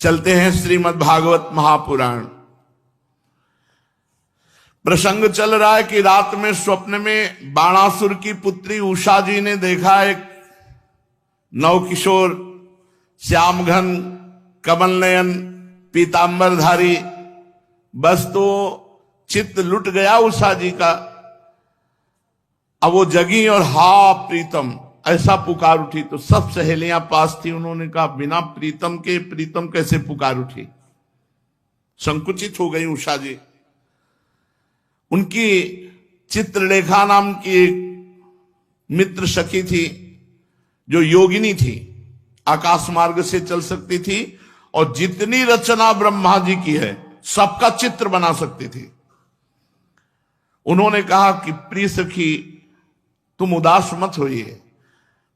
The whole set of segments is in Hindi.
चलते हैं श्रीमद् भागवत महापुराण। प्रसंग चल रहा है कि रात में स्वप्न में बाणासुर की पुत्री उषा जी ने देखा एक नवकिशोर श्यामघन कमल नयन पीतांबरधारी। बस तो चित्त लुट गया उषा जी का। अब वो जगी और हा प्रीतम ऐसा पुकार उठी। तो सब सहेलियां पास थी, उन्होंने कहा बिना प्रीतम के प्रीतम कैसे पुकार उठी। संकुचित हो गई उषा जी। उनकी चित्रलेखा नाम की एक मित्र सखी थी जो योगिनी थी, आकाश मार्ग से चल सकती थी और जितनी रचना ब्रह्मा जी की है सबका चित्र बना सकती थी। उन्होंने कहा कि प्रिय सखी तुम उदास मत होइए,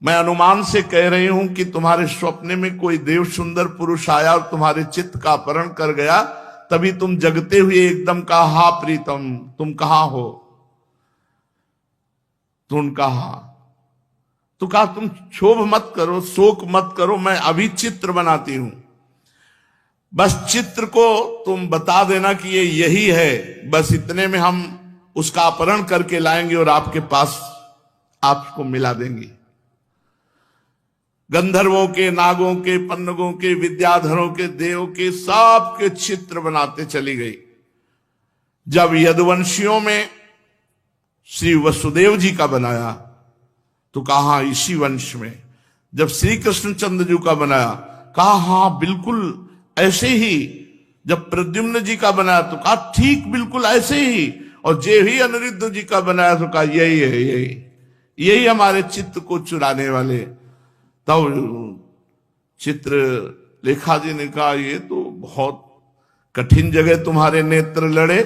मैं अनुमान से कह रही हूं कि तुम्हारे स्वप्न में कोई देव सुंदर पुरुष आया और तुम्हारे चित्त का अपहरण कर गया, तभी तुम जगते हुए एकदम कहा हा प्रीतम तुम कहां हो। तुम कहा तो कहा तुम क्षोभ मत करो, शोक मत करो, मैं अभी चित्र बनाती हूं। बस चित्र को तुम बता देना कि ये यही है, बस इतने में हम उसका अपहरण करके लाएंगे और आपके पास आपको मिला देंगे। गंधर्वों के, नागों के, पन्नगों के, विद्याधरों के, देव के सबके चित्र बनाते चली गई। जब यदुवंशियों में श्री वसुदेव जी का बनाया तो कहा इसी वंश में। जब श्री कृष्णचंद्र जी का बनाया कहा हाँ बिल्कुल ऐसे ही। जब प्रद्युम्न जी का बनाया तो कहा ठीक बिल्कुल ऐसे ही। और जे ही अनिरुद्ध जी का बनाया तो कहा यही है, यही हमारे चित्त को चुराने वाले। तब चित्र लेखा जी ने कहा ये तो बहुत कठिन जगह तुम्हारे नेत्र लड़े,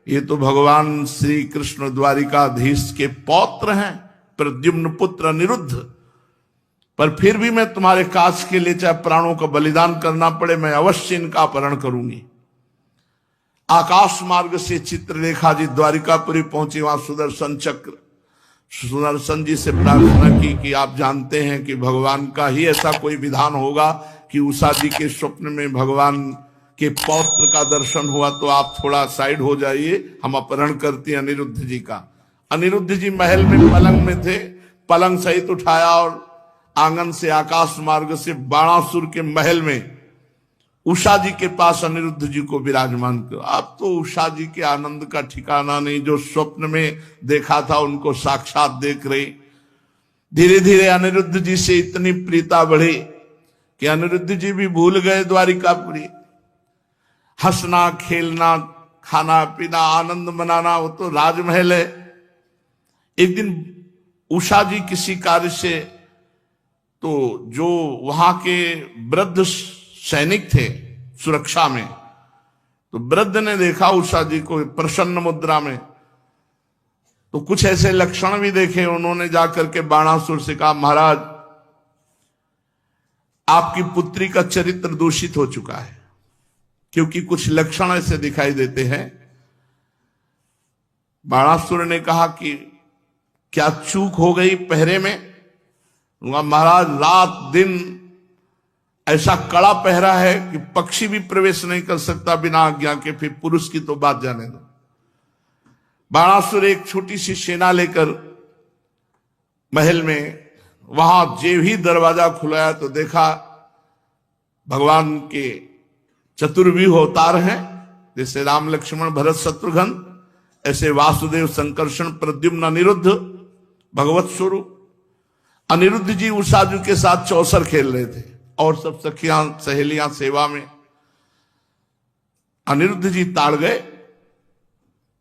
ये तो भगवान श्री कृष्ण द्वारिकाधीश के पौत्र हैं, प्रद्युम्न पुत्र अनिरुद्ध। पर फिर भी मैं तुम्हारे काज के लिए चाहे प्राणों का बलिदान करना पड़े, मैं अवश्य इनका अपहरण करूंगी। आकाश मार्ग से चित्रलेखा जी द्वारिकापुरी पहुंची। वहां सुदर्शन चक्र सुदर्शन जी से प्रार्थना की कि आप जानते हैं कि भगवान का ही ऐसा कोई विधान होगा कि उषा जी के स्वप्न में भगवान के पौत्र का दर्शन हुआ, तो आप थोड़ा साइड हो जाइए, हम अपहरण करते हैं अनिरुद्ध जी का। अनिरुद्ध जी महल में पलंग में थे, पलंग सहित उठाया और आंगन से आकाश मार्ग से बाणासुर के महल में उषा जी के पास अनिरुद्ध जी को विराजमान कर। अब तो उषा जी के आनंद का ठिकाना नहीं, जो स्वप्न में देखा था उनको साक्षात देख रही। धीरे धीरे अनिरुद्ध जी से इतनी प्रीता बढ़ी कि अनिरुद्ध जी भी भूल गए द्वारिकापुरी। हंसना खेलना खाना पीना आनंद मनाना वो तो राजमहल है। एक दिन उषा जी किसी कार्य से, तो जो वहां के वृद्ध सैनिक थे सुरक्षा में, तो वृद्ध ने देखा उषा जी को प्रसन्न मुद्रा में, तो कुछ ऐसे लक्षण भी देखे। उन्होंने जाकर के बाणासुर से कहा महाराज आपकी पुत्री का चरित्र दूषित हो चुका है, क्योंकि कुछ लक्षण ऐसे दिखाई देते हैं। बाणासुर ने कहा कि क्या चूक हो गई पहरे में? महाराज रात दिन ऐसा कड़ा पहरा है कि पक्षी भी प्रवेश नहीं कर सकता बिना आज्ञा के, फिर पुरुष की तो बात जाने दो। बाणासुर एक छोटी सी सेना लेकर महल में, वहां जे ही दरवाजा खुलाया तो देखा भगवान के चतुर्व्यूह अवतार हैं, जैसे राम लक्ष्मण भरत शत्रुघ्न, ऐसे वासुदेव संकर्षण प्रद्युम्न अनिरुद्ध भगवत स्वरूप। अनिरुद्ध जी उषा जी के साथ चौसर खेल रहे थे और सब सखियां सहेलियां सेवा में। अनिरुद्ध जी ताड़ गए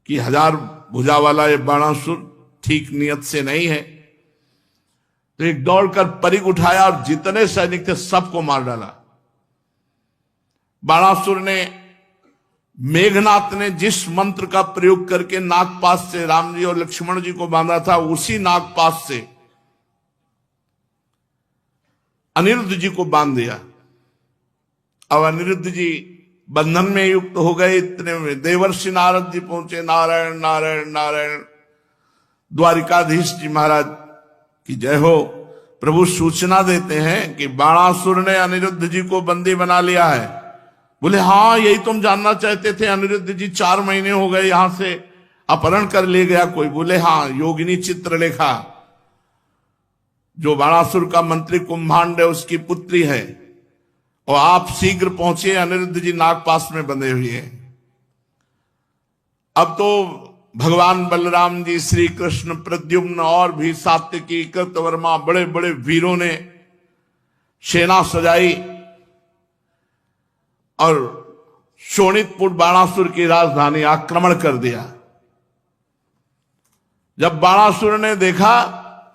कि 1000 भुजा वाला ये बाणासुर ठीक नियत से नहीं है। तो एक दौड़कर परिग उठाया और जितने सैनिक थे सबको मार डाला। बाणासुर ने, मेघनाथ ने जिस मंत्र का प्रयोग करके नागपाश से राम जी और लक्ष्मण जी को बांधा था, उसी नागपाश से अनिरुद्ध जी को बांध दिया। अब अनिरुद्ध जी बंधन में युक्त हो गए। इतने में देवर्षि नारद जी पहुंचे। नारायण नारायण नारायण। द्वारिकाधीश जी महाराज की जय हो। प्रभु सूचना देते हैं कि बाणासुर ने अनिरुद्ध जी को बंदी बना लिया है बोले हाँ यही तुम जानना चाहते थे अनिरुद्ध जी, 4 महीने हो गए यहां से अपहरण कर ले गया कोई। बोले हाँ, योगिनी चित्रलेखा जो बाणासुर का मंत्री कुंभांड है उसकी पुत्री है, और आप शीघ्र पहुंचे, अनिरुद्ध जी नागपाश में बंधे हुए हैं। अब तो भगवान बलराम जी, श्री कृष्ण, प्रद्युम्न और भी सात्यकी, कृतवर्मा, बड़े बड़े वीरों ने सेना सजाई और शोणितपुर बाणासुर की राजधानी आक्रमण कर दिया। जब बाणासुर ने देखा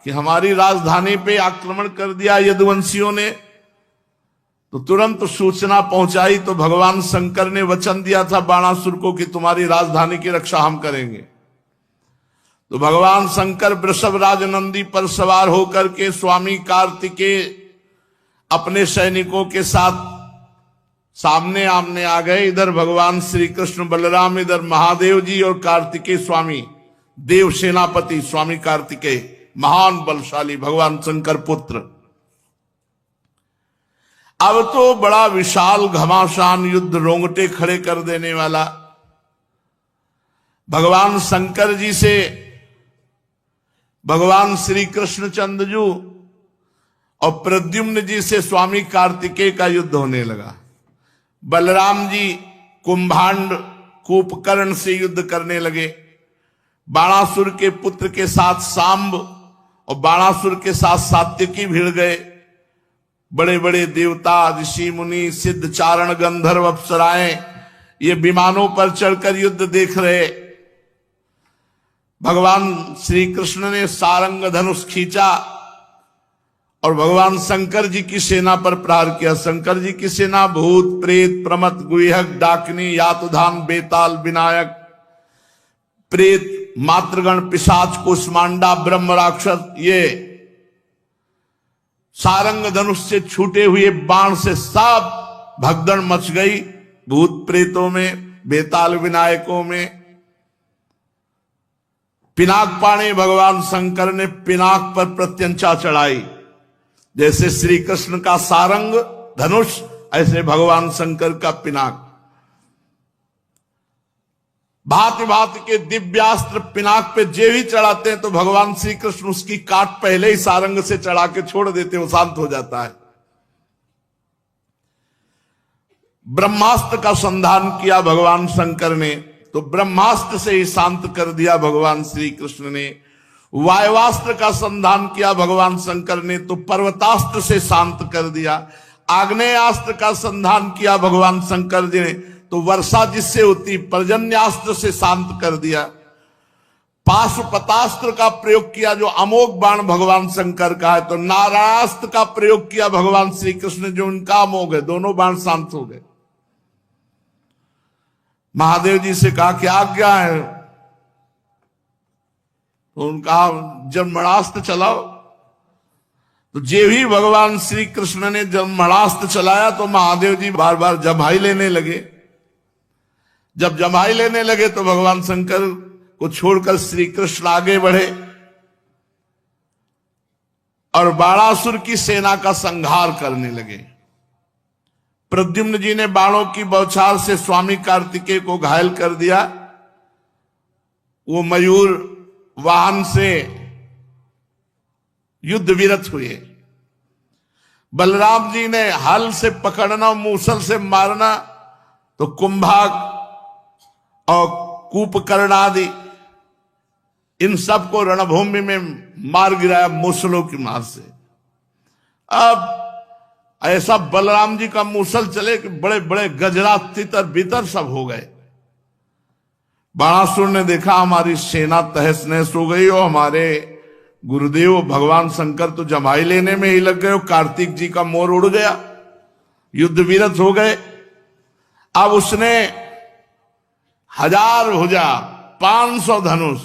कि हमारी राजधानी पे आक्रमण कर दिया यदुवंशियों ने, तो तुरंत सूचना पहुंचाई। तो भगवान शंकर ने वचन दिया था बाणासुर को कि तुम्हारी राजधानी की रक्षा हम करेंगे। तो भगवान शंकर वृषभ राज नंदी पर सवार होकर के स्वामी कार्तिकेय अपने सैनिकों के साथ सामने आमने आ गए। इधर भगवान श्री कृष्ण बलराम, इधर महादेव जी और कार्तिकेय स्वामी, देव सेनापति स्वामी कार्तिकेय, महान बलशाली भगवान शंकर पुत्र। अब तो बड़ा विशाल घमासान युद्ध, रोंगटे खड़े कर देने वाला। भगवान शंकर जी से भगवान श्री कृष्णचंद्र जी और प्रद्युम्न जी से स्वामी कार्तिकेय का युद्ध होने लगा। बलराम जी कुंभांड कूपकर्ण से युद्ध करने लगे। बाणासुर के पुत्र के साथ सांब और बाणासुर के साथ सात्यकी भिड़ गए। बड़े बड़े देवता, ऋषि मुनि, सिद्ध, चारण, गंधर्व, अप्सराएं ये विमानों पर चढ़कर युद्ध देख रहे। भगवान श्री कृष्ण ने सारंग धनुष खींचा और भगवान शंकर जी की सेना पर प्रहार किया। शंकर जी की सेना भूत, प्रेत, प्रमथ, गुहक, डाकिनी, यातुधान, बेताल, विनायक, प्रेत, मातृगण, पिशाच, कुष्मांडा, ब्रह्म राक्षस, ये सारंग धनुष से छूटे हुए बाण से सब भगदड़ मच गई। भूत प्रेतों में, बेताल विनायकों में। पिनाक पाणे भगवान शंकर ने पिनाक पर प्रत्यंचा चढ़ाई। जैसे श्री कृष्ण का सारंग धनुष, ऐसे भगवान शंकर का पिनाक। भांति भांति के दिव्यास्त्र पिनाक पे जे भी चढ़ाते हैं तो भगवान श्री कृष्ण उसकी काट पहले ही सारंग से चढ़ा के छोड़ देते, वो शांत हो जाता है। ब्रह्मास्त्र का संधान किया भगवान शंकर ने, तो ब्रह्मास्त्र से ही शांत कर दिया भगवान श्री कृष्ण ने। वायुवास्त्र का संधान किया भगवान शंकर ने, तो पर्वतास्त्र से शांत कर दिया। आग्नेयास्त्र का संधान किया भगवान शंकर जी ने, तो वर्षा जिससे होती पर्जन्यास्त्र से शांत कर दिया। पाशुपतास्त्र का प्रयोग किया जो अमोघ बाण भगवान शंकर का है, तो नारायणास्त्र का प्रयोग किया भगवान श्री कृष्ण जो उनका अमोघ है, दोनों बाण शांत हो गए। महादेव जी से कहा क्या आज्ञा है, तो उनका जन्मणास्त्र चलाओ। तो जे भी भगवान श्री कृष्ण ने जन्मणास्त्र चलाया तो महादेव जी बार बार जम्हाई लेने लगे। जब जम्हाई लेने लगे तो भगवान शंकर को छोड़कर श्री कृष्ण आगे बढ़े और बाणासुर की सेना का संहार करने लगे। प्रद्युम्न जी ने बाणों की बौछार से स्वामी कार्तिकेय को घायल कर दिया। वो मयूर वाहन से युद्ध विरत हुए। बलराम जी ने हल से पकड़ना, मूसल से मारना, तो कुंभाग और कूपकर्ण आदि इन सबको रणभूमि में मार गिराया मूसलों की मार से। अब ऐसा बलराम जी का मूसल चले कि बड़े बड़े गजरा, तितर बितर सब हो गए। बाणासुर ने देखा हमारी सेना तहस नहस हो गई और हमारे गुरुदेव भगवान शंकर तो जमाई लेने में ही लग गए, कार्तिक जी का मोर उड़ गया, युद्ध विरत हो गए। अब उसने 1000 भुजा, 500 धनुष,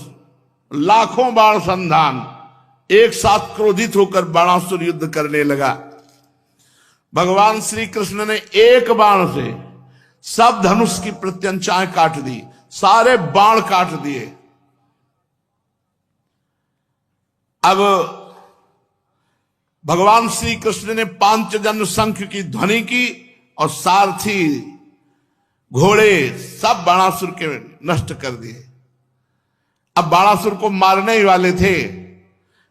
लाखों बाण संधान एक साथ क्रोधित होकर बाणासुर युद्ध करने लगा। भगवान श्री कृष्ण ने एक बाण से सब धनुष की प्रत्यंचाएं काट दी, सारे बाण काट दिए। अब भगवान श्री कृष्ण ने पांचजन्य शंख की ध्वनि की और सारथी घोड़े सब बाणासुर के नष्ट कर दिए। अब बाणासुर को मारने ही वाले थे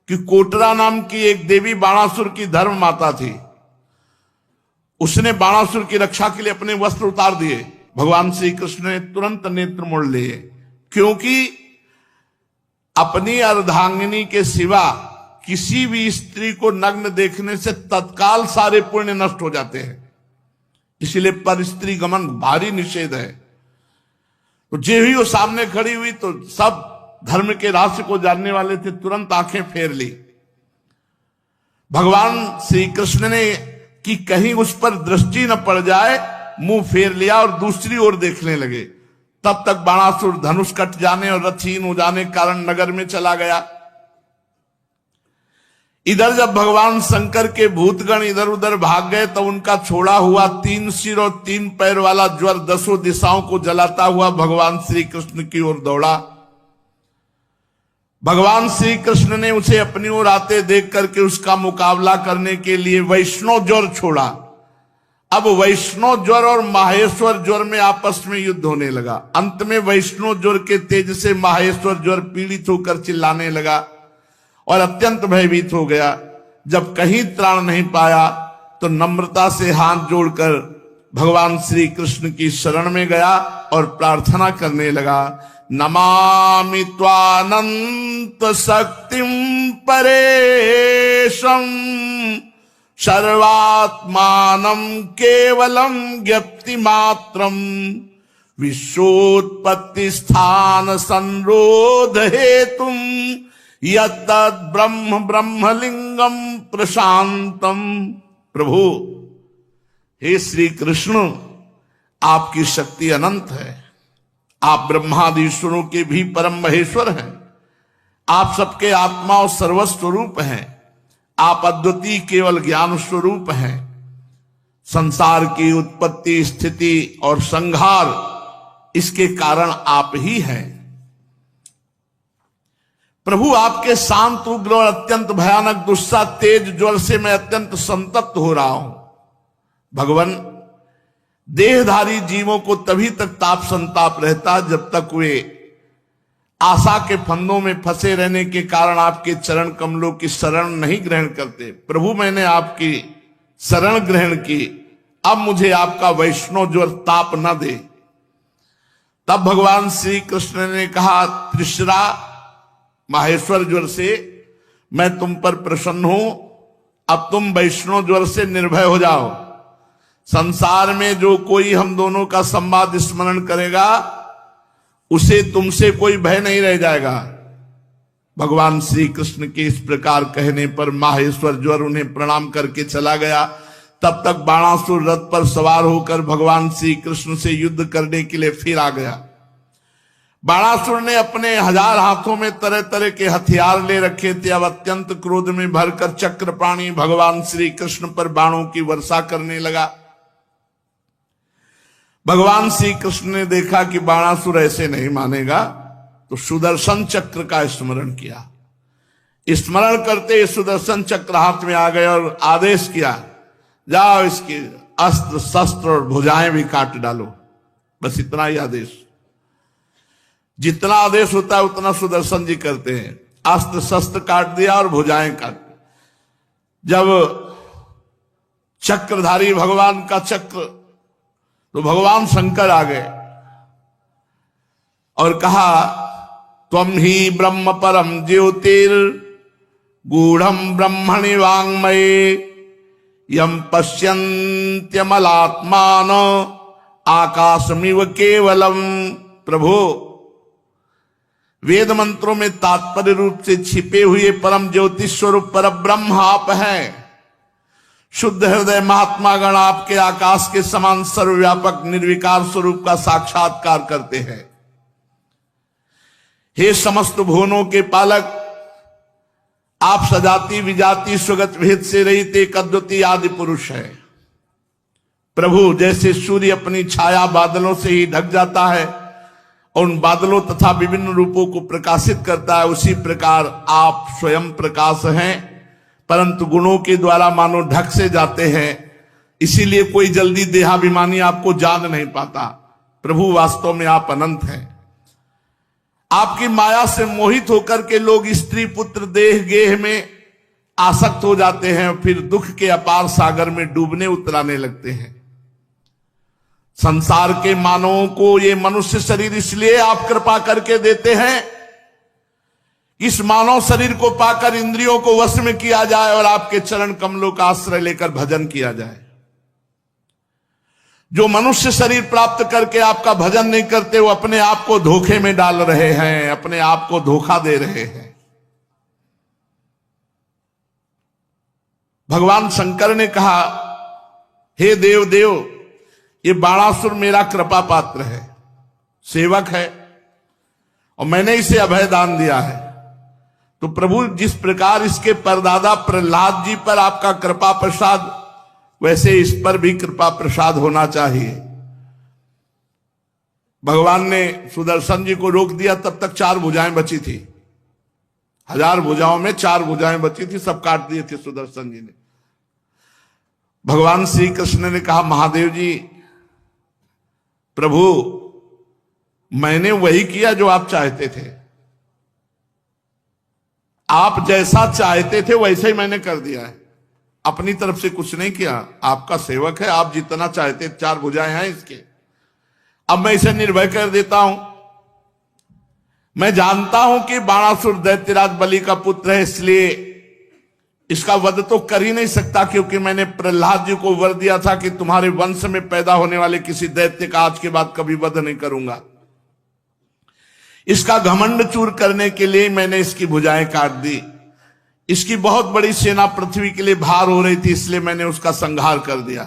कि कोटरा नाम की एक देवी बाणासुर की धर्म माता थी। उसने बाणासुर की रक्षा के लिए अपने वस्त्र उतार दिए। भगवान श्री कृष्ण ने तुरंत नेत्र मोड़ लिए, क्योंकि अपनी अर्धांगिनी के सिवा किसी भी स्त्री को नग्न देखने से तत्काल सारे पुण्य नष्ट हो जाते हैं। इसलिए पर स्त्री गमन भारी निषेध है। तो जे ही वो सामने खड़ी हुई तो सब धर्म के रहस्य को जानने वाले थे, तुरंत आंखें फेर ली। भगवान श्री कृष्ण ने कि कहीं उस पर दृष्टि न पड़ जाए, मुंह फेर लिया और दूसरी ओर देखने लगे। तब तक बाणासुर धनुष कट जाने और रथहीन हो जाने के कारण नगर में चला गया। इधर जब भगवान शंकर के भूतगण इधर उधर भाग गए तो उनका छोड़ा हुआ 3 सिर और 3 पैर वाला ज्वर 10 दिशाओं को जलाता हुआ भगवान श्री कृष्ण की ओर दौड़ा। भगवान श्री कृष्ण ने उसे अपनी ओर आते देख करके उसका मुकाबला करने के लिए वैष्णव ज्वर छोड़ा। अब वैष्णव ज्वर और माहेश्वर ज्वर में आपस में युद्ध होने लगा। अंत में वैष्णव ज्वर के तेज से माहेश्वर ज्वर पीड़ित होकर चिल्लाने लगा और अत्यंत भयभीत हो गया। जब कहीं त्राण नहीं पाया तो नम्रता से हाथ जोड़कर भगवान श्री कृष्ण की शरण में गया और प्रार्थना करने लगा, नमामि त्वानंत शक्तिं परेशं सर्वात्मानं केवलं ज्ञप्ति मात्रं विश्वोत्पत्ति स्थान संरोध हेतुं यत्तद् ब्रह्म ब्रह्मलिंगम प्रशांतम। प्रभु हे श्री कृष्ण, आपकी शक्ति अनंत है। आप ब्रह्मादीश्वरों के भी परम महेश्वर हैं। आप सबके आत्मा और सर्वस्वरूप हैं। आप अद्वितीय केवल ज्ञान स्वरूप हैं। संसार की उत्पत्ति, स्थिति और संहार इसके कारण आप ही हैं। प्रभु, आपके शांत, उग्र और अत्यंत भयानक दुस्सा तेज ज्वर से मैं अत्यंत संतप्त हो रहा हूं। भगवान, देहधारी जीवों को तभी तक ताप संताप रहता जब तक वे आशा के फंदों में फंसे रहने के कारण आपके चरण कमलों की शरण नहीं ग्रहण करते। प्रभु, मैंने आपकी शरण ग्रहण की, अब मुझे आपका वैष्णव ज्वर ताप न दे। तब भगवान श्री कृष्ण ने कहा, त्रिशरा माहेश्वर ज्वर से मैं तुम पर प्रसन्न हूं। अब तुम वैष्णव ज्वर से निर्भय हो जाओ। संसार में जो कोई हम दोनों का संवाद स्मरण करेगा उसे तुमसे कोई भय नहीं रह जाएगा। भगवान श्री कृष्ण के इस प्रकार कहने पर माहेश्वर ज्वर उन्हें प्रणाम करके चला गया। तब तक बाणासुर रथ पर सवार होकर भगवान श्री कृष्ण से युद्ध करने के लिए फिर आ गया। बाणासुर ने अपने 1000 हाथों में तरह तरह के हथियार ले रखे थे। अब अत्यंत क्रोध में भरकर चक्रपाणी भगवान श्री कृष्ण पर बाणों की वर्षा करने लगा। भगवान श्री कृष्ण ने देखा कि बाणासुर ऐसे नहीं मानेगा, तो सुदर्शन चक्र का स्मरण किया। स्मरण करते सुदर्शन चक्र हाथ में आ गए और आदेश किया, जाओ इसके अस्त्र शस्त्र और भुजाएं भी काट डालो। बस इतना ही आदेश। जितना आदेश होता है उतना सुदर्शन जी करते हैं। अस्त्र शस्त्र काट दिया और भुजाएं काट। जब चक्रधारी भगवान का चक्र, तो भगवान शंकर आ गए और कहा, त्वम ही ब्रह्म परम ज्योतिर गूढ़म ब्रह्मणि वांग्मये यम पश्यन्त्यमलात्मान आकाशमिव केवलम। प्रभु, वेद मंत्रों में तात्पर्य रूप से छिपे हुए परम ज्योति स्वरूप पर ब्रह्म आप हैं। शुद्ध हृदय महात्मा गण आपके आकाश के समान सर्वव्यापक निर्विकार स्वरूप का साक्षात्कार करते हैं। हे समस्त भुवनों के पालक, आप सजाति विजाति स्वगत भेद से रहित एक अद्वितीय आदि पुरुष है। प्रभु, जैसे सूर्य अपनी छाया बादलों से ही ढक जाता है और उन बादलों तथा विभिन्न रूपों को प्रकाशित करता है, उसी प्रकार आप स्वयं प्रकाश हैं, परंतु गुणों के द्वारा मानो ढक से जाते हैं। इसीलिए कोई जल्दी देहाभिमानी आपको जान नहीं पाता। प्रभु वास्तव में आप अनंत हैं। आपकी माया से मोहित होकर के लोग स्त्री पुत्र देह गेह में आसक्त हो जाते हैं, फिर दुख के अपार सागर में डूबने उतराने लगते हैं। संसार के मानवों को ये मनुष्य शरीर इसलिए आप कृपा करके देते हैं, इस मानव शरीर को पाकर इंद्रियों को वश में किया जाए और आपके चरण कमलों का आश्रय लेकर भजन किया जाए। जो मनुष्य शरीर प्राप्त करके आपका भजन नहीं करते, वो अपने आप को धोखे में डाल रहे हैं, अपने आप को धोखा दे रहे हैं। भगवान शंकर ने कहा, हे देव देव, ये बाणासुर मेरा कृपा पात्र है, सेवक है, और मैंने इसे अभय दान दिया है। तो प्रभु, जिस प्रकार इसके परदादा प्रहलाद जी पर आपका कृपा प्रसाद, वैसे इस पर भी कृपा प्रसाद होना चाहिए। भगवान ने सुदर्शन जी को रोक दिया, तब तक 4 भुजाएं बची थी। 1000 भुजाओं में 4 भुजाएं बची थी, सब काट दिए थे सुदर्शन जी ने। भगवान श्री कृष्ण ने कहा, महादेव जी, प्रभु, मैंने वही किया जो आप चाहते थे। आप जैसा चाहते थे वैसे ही मैंने कर दिया है, अपनी तरफ से कुछ नहीं किया। आपका सेवक है, आप जितना चाहते, 4 भुजाएं हैं इसके, अब मैं इसे निर्भय कर देता हूं। मैं जानता हूं कि बाणासुर दैत्यराज बलि का पुत्र है, इसलिए इसका वध तो कर ही नहीं सकता, क्योंकि मैंने प्रहलाद जी को वर दिया था कि तुम्हारे वंश में पैदा होने वाले किसी दैत्य का आज के बाद कभी वध नहीं करूंगा। इसका घमंड चूर करने के लिए मैंने इसकी भुजाएं काट दी। इसकी बहुत बड़ी सेना पृथ्वी के लिए भार हो रही थी, इसलिए मैंने उसका संहार कर दिया।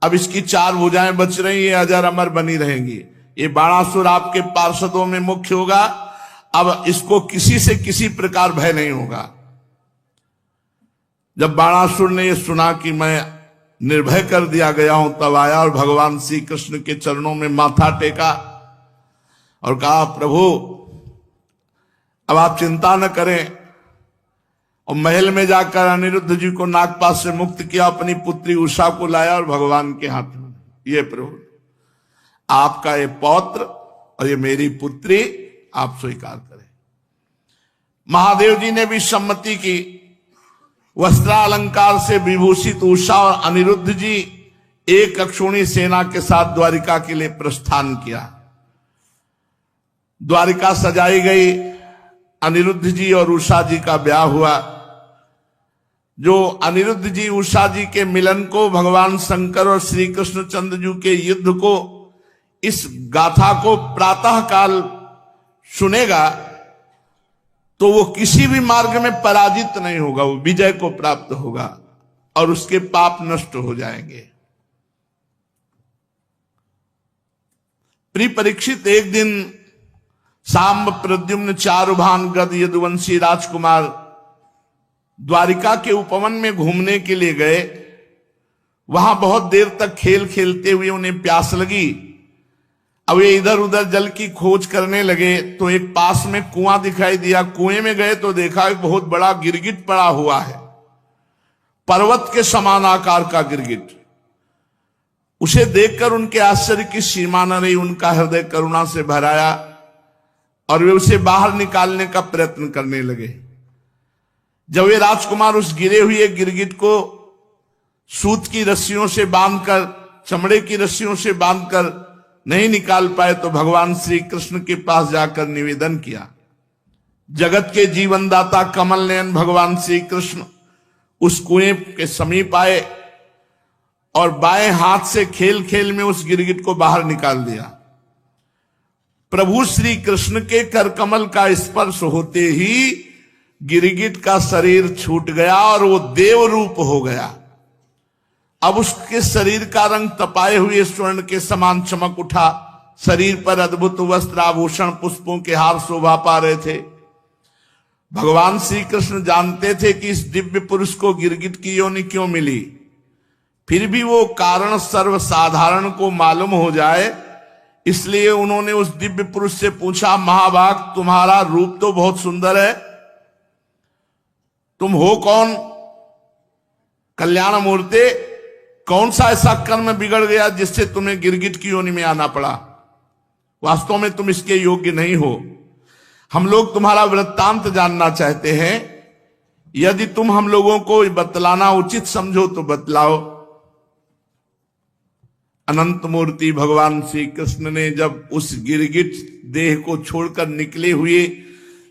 अब इसकी 4 भुजाएं बच रही, ये अजर अमर बनी रहेंगी। ये बाणासुर आपके पार्षदों में मुख्य होगा। अब इसको किसी से किसी प्रकार भय नहीं होगा। जब बाणासुर ने यह सुना कि मैं निर्भय कर दिया गया हूं, तब आया और भगवान श्री कृष्ण के चरणों में माथा टेका और कहा, प्रभु, अब आप चिंता न करें। और महल में जाकर अनिरुद्ध जी को नागपाश से मुक्त किया, अपनी पुत्री उषा को लाया और भगवान के हाथ में, ये प्रभु, आपका ये पौत्र और ये मेरी पुत्री, आप स्वीकार करें। महादेव जी ने भी सम्मति की। वस्त्रालंकार से विभूषित उषा और अनिरुद्ध जी एक अक्षोणी सेना के साथ द्वारिका के लिए प्रस्थान किया। द्वारिका सजाई गई, अनिरुद्ध जी और उषा जी का ब्याह हुआ। जो अनिरुद्ध जी उषा जी के मिलन को, भगवान शंकर और श्री कृष्णचंद्र जी के युद्ध को, इस गाथा को प्रातः काल सुनेगा तो वो किसी भी मार्ग में पराजित नहीं होगा, वो विजय को प्राप्त होगा और उसके पाप नष्ट हो जाएंगे। प्रिय परीक्षित, एक दिन सांब, प्रद्युम्न, चारुभान, गद, यदुवंशी राजकुमार द्वारिका के उपवन में घूमने के लिए गए। वहां बहुत देर तक खेल खेलते हुए उन्हें प्यास लगी। अब ये इधर उधर जल की खोज करने लगे तो एक पास में कुआं दिखाई दिया। कुएं में गए तो देखा एक बहुत बड़ा गिरगिट पड़ा हुआ है, पर्वत के समान आकार का गिरगिट। उसे देखकर उनके आश्चर्य की सीमा न रही। उनका हृदय करुणा से भराया और वे उसे बाहर निकालने का प्रयत्न करने लगे। जब वे राजकुमार उस गिरे हुए गिरगिट को सूत की रस्सियों से बांधकर, चमड़े की रस्सियों से बांधकर नहीं निकाल पाए तो भगवान श्री कृष्ण के पास जाकर निवेदन किया। जगत के जीवनदाता कमल नयन भगवान श्री कृष्ण उस कुएं के समीप आए और बाएं हाथ से खेल खेल में उस गिरगिट को बाहर निकाल दिया। प्रभु श्री कृष्ण के कर कमल का स्पर्श होते ही गिरगिट का शरीर छूट गया और वो देव रूप हो गया। अब उसके शरीर का रंग तपाए हुए स्वर्ण के समान चमक उठा। शरीर पर अद्भुत वस्त्र, आभूषण, पुष्पों के हार शोभा पा रहे थे। भगवान श्री कृष्ण जानते थे कि इस दिव्य पुरुष को गिरगिट की योनि क्यों मिली, फिर भी वो कारण सर्वसाधारण को मालूम हो जाए, इसलिए उन्होंने उस दिव्य पुरुष से पूछा, महाभाग, तुम्हारा रूप तो बहुत सुंदर है, तुम हो कौन? कल्याण मूर्ति, कौन सा ऐसा कर्म बिगड़ गया जिससे तुम्हें गिरगिट की योनि में आना पड़ा? वास्तव में तुम इसके योग्य नहीं हो। हम लोग तुम्हारा वृत्तांत जानना चाहते हैं, यदि तुम हम लोगों को बतलाना उचित समझो तो बतलाओ। अनंत मूर्ति भगवान श्री कृष्ण ने जब उस गिरगिट देह को छोड़कर निकले हुए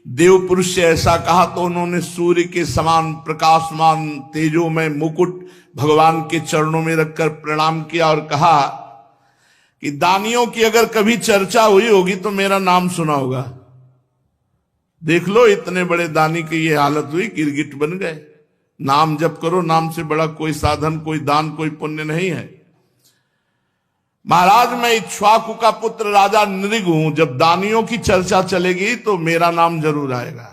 देव पुरुष से ऐसा कहा तो उन्होंने सूर्य के समान प्रकाशमान तेजोमय मुकुट भगवान के चरणों में रखकर प्रणाम किया और कहा कि दानियों की अगर कभी चर्चा हुई होगी तो मेरा नाम सुना होगा। देख लो, इतने बड़े दानी की ये हालत हुई, गिरगिट बन गए। नाम जप करो, नाम से बड़ा कोई साधन, कोई दान, कोई पुण्य नहीं है। महाराज, मैं इक्ष्वाकु का पुत्र राजा नृग हूं, जब दानियों की चर्चा चलेगी तो मेरा नाम जरूर आएगा।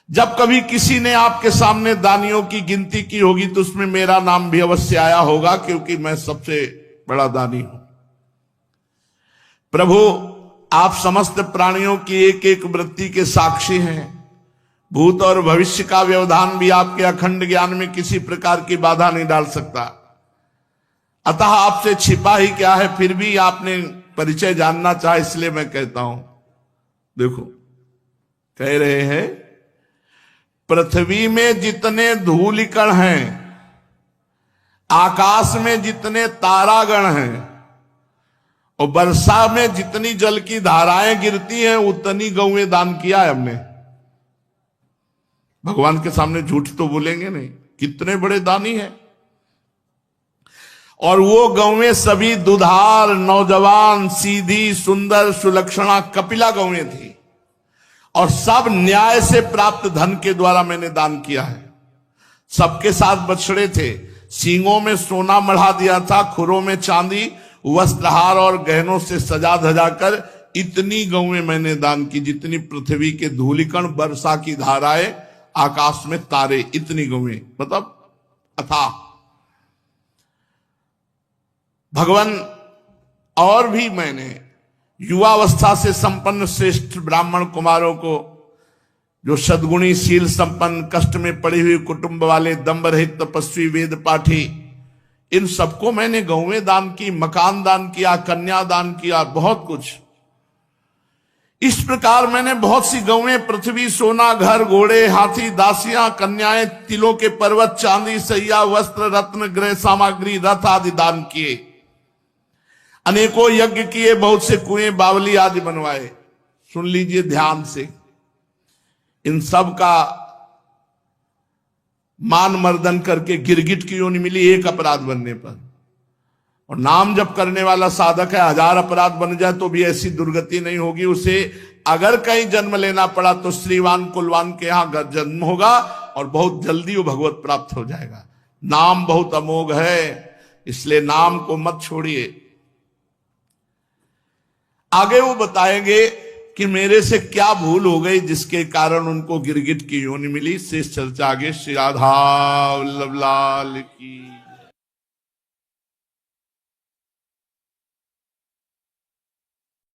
जब कभी किसी ने आपके सामने दानियों की गिनती की होगी तो उसमें मेरा नाम भी अवश्य आया होगा, क्योंकि मैं सबसे बड़ा दानी हूं। प्रभु, आप समस्त प्राणियों की एक एक वृत्ति के साक्षी हैं। भूत और भविष्य का व्यवधान भी आपके अखंड ज्ञान में किसी प्रकार की बाधा नहीं डाल सकता। अतः आपसे छिपा ही क्या है, फिर भी आपने परिचय जानना चाहा, इसलिए मैं कहता हूं। देखो, कह रहे हैं पृथ्वी में जितने धूलिकण हैं, आकाश में जितने तारागण हैं और वर्षा में जितनी जल की धाराएं गिरती हैं, उतनी गौएं दान किया है हमने। भगवान के सामने झूठ तो बोलेंगे नहीं, कितने बड़े दानी हैं। और वो गौएं सभी दुधार, नौजवान, सीधी, सुंदर, सुलक्षणा, कपिला गौएं थी, और सब न्याय से प्राप्त धन के द्वारा मैंने दान किया है। सबके साथ बछड़े थे, सींगों में सोना मढ़ा दिया था, खुरों में चांदी, वस्त्रहार और गहनों से सजा धजा कर इतनी गौएं मैंने दान की जितनी पृथ्वी के धूलिकण, वर्षा की धाराएं, आकाश में तारे, इतनी गौएं, मतलब अथाह। भगवान, और भी मैंने युवावस्था से संपन्न श्रेष्ठ ब्राह्मण कुमारों को, जो सद्गुणी, शील संपन्न, कष्ट में पड़ी हुई कुटुंब वाले, दंभ रहित, तपस्वी, वेद पाठी, इन सबको मैंने गौएं दान की, मकान दान किया, कन्या दान किया, बहुत कुछ। इस प्रकार मैंने बहुत सी गौएं, पृथ्वी, सोना, घर, घोड़े, हाथी, दासियां, कन्याएं, तिलों के पर्वत, चांदी, सैया, वस्त्र, रत्न, गृह सामग्री, रथ आदि दान किए। अनेकों यज्ञ किए, बहुत से कुएं, बावली आदि बनवाए। सुन लीजिए ध्यान से, इन सब का मान मर्दन करके गिरगिट की योनि मिली एक अपराध बनने पर। और नाम जप करने वाला साधक है, 1000 अपराध बन जाए तो भी ऐसी दुर्गति नहीं होगी उसे। अगर कहीं जन्म लेना पड़ा तो श्रीवान कुलवान के यहां जन्म होगा और बहुत जल्दी वो भगवत प्राप्त हो जाएगा। नाम बहुत अमोघ है, इसलिए नाम को मत छोड़िए। आगे वो बताएंगे कि मेरे से क्या भूल हो गई जिसके कारण उनको गिरगिट की योनि मिली। शेष चर्चा आगे। श्री राधा वल्लभ लाल की।